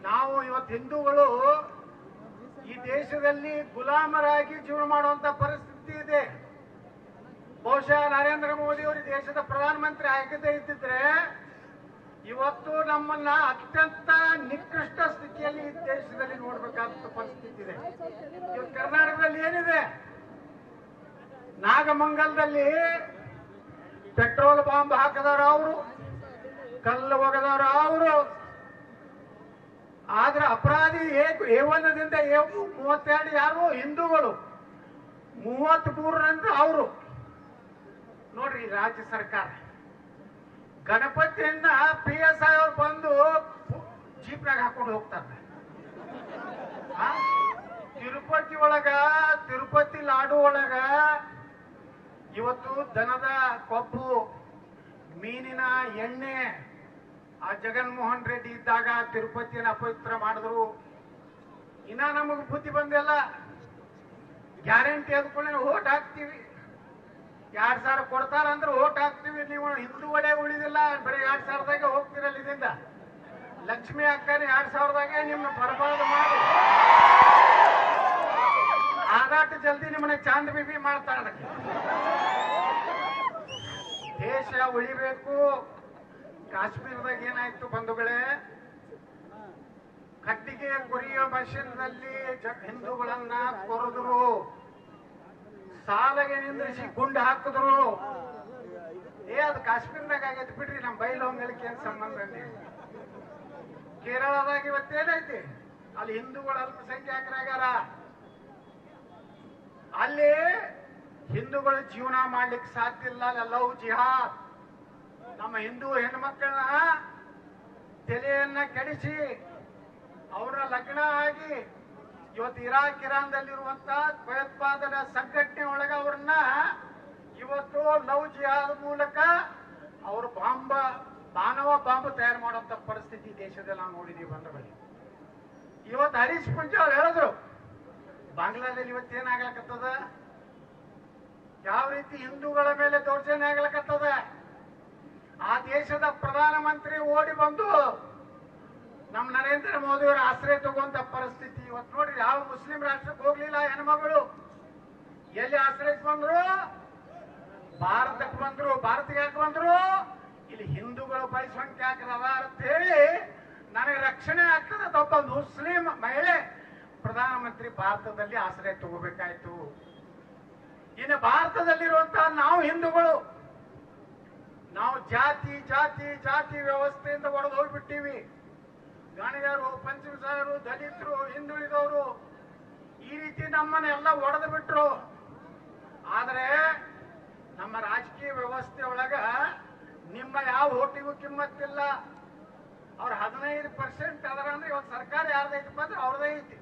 ನಾವು ಇವತ್ತು ಹಿಂದೂಗಳು ಈ ದೇಶದಲ್ಲಿ ಗುಲಾಮರಾಗಿ ಜೀವನ ಮಾಡುವಂತ ಪರಿಸ್ಥಿತಿ ಇದೆ. ಬಹುಶಃ ನರೇಂದ್ರ ಮೋದಿ ಅವರು ದೇಶದ ಪ್ರಧಾನಮಂತ್ರಿ ಆಗದೇ ಇದ್ದಿದ್ರೆ ಇವತ್ತು ನಮ್ಮನ್ನ ಅತ್ಯಂತ ನಿಕೃಷ್ಟ ಸ್ಥಿತಿಯಲ್ಲಿ ಈ ದೇಶದಲ್ಲಿ ನೋಡ್ಬೇಕಾದ ಪರಿಸ್ಥಿತಿ ಇದೆ. ಇವತ್ತು ಕರ್ನಾಟಕದಲ್ಲಿ ಏನಿದೆ, ನಾಗಮಂಗಲದಲ್ಲಿ ಪೆಟ್ರೋಲ್ ಬಾಂಬ್ ಹಾಕದವರು ಅವರು, ಕಲ್ಲು ಒಗೆದವರು ಅವರು, ಆದ್ರೆ ಅಪರಾಧಿ ಏವನದಿಂದ 32 ಯಾರು ಹಿಂದೂಗಳು, 33 ಅವರು. ನೋಡ್ರಿ ರಾಜ್ಯ ಸರ್ಕಾರ ಗಣಪತಿಯನ್ನ PSI ಅವ್ರು ಬಂದು ಜೀಪ್ನಾಗ ಹಾಕೊಂಡು ಹೋಗ್ತಾರೆ. ತಿರುಪತಿ ಒಳಗ, ತಿರುಪತಿ ಲಾಡು ಒಳಗ ಇವತ್ತು ದನದ ಕೊಬ್ಬು, ಮೀನಿನ ಎಣ್ಣೆ, ಆ ಜಗನ್ಮೋಹನ್ ರೆಡ್ಡಿ ಇದ್ದಾಗ ತಿರುಪತಿಯನ್ನು ಅಪವಿತ್ರ ಮಾಡಿದ್ರು. ಇನ್ನ ನಮಗ್ ಬುದ್ಧಿ ಬಂದಿಲ್ಲ. ಗ್ಯಾರಂಟಿ ಎದ್ಕೊಳ್ಳಿ ಓಟ್ ಹಾಕ್ತೀವಿ, 2000 ಕೊಡ್ತಾರ ಅಂದ್ರೆ ಓಟ್ ಹಾಕ್ತಿವಿ. ನೀವು ಹಿಂದೂಗಳೇ ಉಳಿದಿಲ್ಲ, ಬರೀ 2000ದಾಗ ಹೋಗ್ತಿರಲ್ಲ. ಇದರಿಂದ ಲಕ್ಷ್ಮಿ ಅಕ್ಕನೇ 2000ದಾಗ ನಿಮ್ನ ಬರಬಾರ್ದು ಮಾಡಿ ಆದಾಟ ಜಲ್ದಿ ನಿಮ್ಮನ್ನ ಚಾಂದ್ ಬಿಬಿ ಮಾಡ್ತಾಳ. ದೇಶ ಉಳಿಬೇಕು. ಕಾಶ್ಮೀರದಾಗ ಏನಾಯ್ತು ಬಂಧುಗಳೇ, ಕಟ್ಟಿಗೆ ಕೊರಿಯೋ ಮಷೀನ್ನಲ್ಲಿ ಹಿಂದೂಗಳನ್ನ ಕೊರೆದ್ರು, ಸಾಲಗೆ ನಿಂದ್ರಿಸಿ ಗುಂಡು ಹಾಕಿದ್ರು. ಅದು ಕಾಶ್ಮೀರದಾಗ ಆಗೈತಿ ಬಿಡ್ರಿ, ನಮ್ಮ ಬೈಲೊಂಗಳಿಗೆ ಏನ್ ಸಂಬಂಧ? ಕೇರಳದಾಗ ಇವತ್ತೇನೈತಿ, ಅಲ್ಲಿ ಹಿಂದೂಗಳು ಅಲ್ಪಸಂಖ್ಯಾತರಾಗ್ಯಾರ. ಅಲ್ಲಿ ಹಿಂದೂಗಳು ಜೀವನ ಮಾಡ್ಲಿಕ್ಕೆ ಸಾಧ್ಯ ಇಲ್ಲ. ಲವ್ ಜಿಹಾದ್, ನಮ್ಮ ಹಿಂದೂ ಹೆಣ್ಮಕ್ಕಳನ್ನ ತಲೆಯನ್ನ ಕೆಡಿಸಿ ಅವರ ಲಗ್ನ ಆಗಿ ಇವತ್ತು ಇರಾನ್ದಲ್ಲಿರುವಂತ ಭಯೋತ್ಪಾದನಾ ಸಂಘಟನೆ ಒಳಗ ಅವ್ರನ್ನ ಇವತ್ತು ಲವ್ ಜಿಹಾದ್ ಮೂಲಕ ಅವರು ಮಾನವ ಬಾಂಬ್ ತಯಾರು ಮಾಡುವಂತ ಪರಿಸ್ಥಿತಿ ದೇಶದಲ್ಲಿ ನಾವು ನೋಡಿದೀವಿ. ಬಂಧುಗಳು, ಇವತ್ತು ಹರೀಶ್ ಪುಂಜಾಲ್ ಹೇಳಿದ್ರು, ಬಾಂಗ್ಲಾದಲ್ಲಿ ಇವತ್ತೇನಾಗ್ಲಕತ್ತದ, ಯಾವ ರೀತಿ ಹಿಂದೂಗಳ ಮೇಲೆ ದೌರ್ಜನ್ಯ ಆಗ್ಲಕತ್ತದ. ಆ ದೇಶದ ಪ್ರಧಾನಮಂತ್ರಿ ಓಡಿ ಬಂದು ನಮ್ಮ ನರೇಂದ್ರ ಮೋದಿ ಅವರ ಆಶ್ರಯ ತಗುವಂತ ಪರಿಸ್ಥಿತಿ ಇವತ್ತು ನೋಡ್ರಿ. ಯಾವ ಮುಸ್ಲಿಂ ರಾಷ್ಟ್ರಕ್ಕೆ ಹೋಗ್ಲಿಲ್ಲ ಹೆಣ್ಮಗಳು, ಎಲ್ಲಿ ಆಶ್ರಯ ಬಂದ್ರು? ಭಾರತಕ್ಕೆ ಬಂದ್ರು. ಭಾರತಕ್ಕೆ ಯಾಕೆ ಬಂದ್ರು? ಇಲ್ಲಿ ಹಿಂದೂಗಳು ಬಹುಸಂಖ್ಯಾತರವ ಅಂತ ಹೇಳಿ ನನಗೆ ರಕ್ಷಣೆ ಆಗ್ತದೆ. ಒಬ್ಬ ಮುಸ್ಲಿಂ ಮಹಿಳೆ ಪ್ರಧಾನಮಂತ್ರಿ ಭಾರತದಲ್ಲಿ ಆಶ್ರಯ ತಗೋಬೇಕಾಯ್ತು. ಇನ್ನು ಭಾರತದಲ್ಲಿರುವಂತಹ ನಾವು ಹಿಂದೂಗಳು, ನಾವು ಜಾತಿ ಜಾತಿ ಜಾತಿ ವ್ಯವಸ್ಥೆಯಿಂದ ಒಡೆದು ಹೋಗ್ಬಿಟ್ಟಿವಿ. ಗಣಿಗರು, ಪಂಚಮಸಾರರು, ದಲಿತರು, ಹಿಂದುಳಿದವರು ಈ ರೀತಿ ನಮ್ಮನ್ನೆಲ್ಲ ಒಡೆದು ಬಿಟ್ರು. ಆದರೆ ನಮ್ಮ ರಾಜಕೀಯ ವ್ಯವಸ್ಥೆ ಒಳಗ ನಿಮ್ಮ ಯಾವ ಓಟಿಗೂ ಕಿಮ್ಮತ್ತಿಲ್ಲ. ಅವ್ರ 15% ಅದರ ಅಂದ್ರೆ ಇವತ್ತು ಸರ್ಕಾರ ಯಾರ್ದೈತಪ್ಪ ಅಂದ್ರೆ ಅವ್ರದೇ ಐತಿ.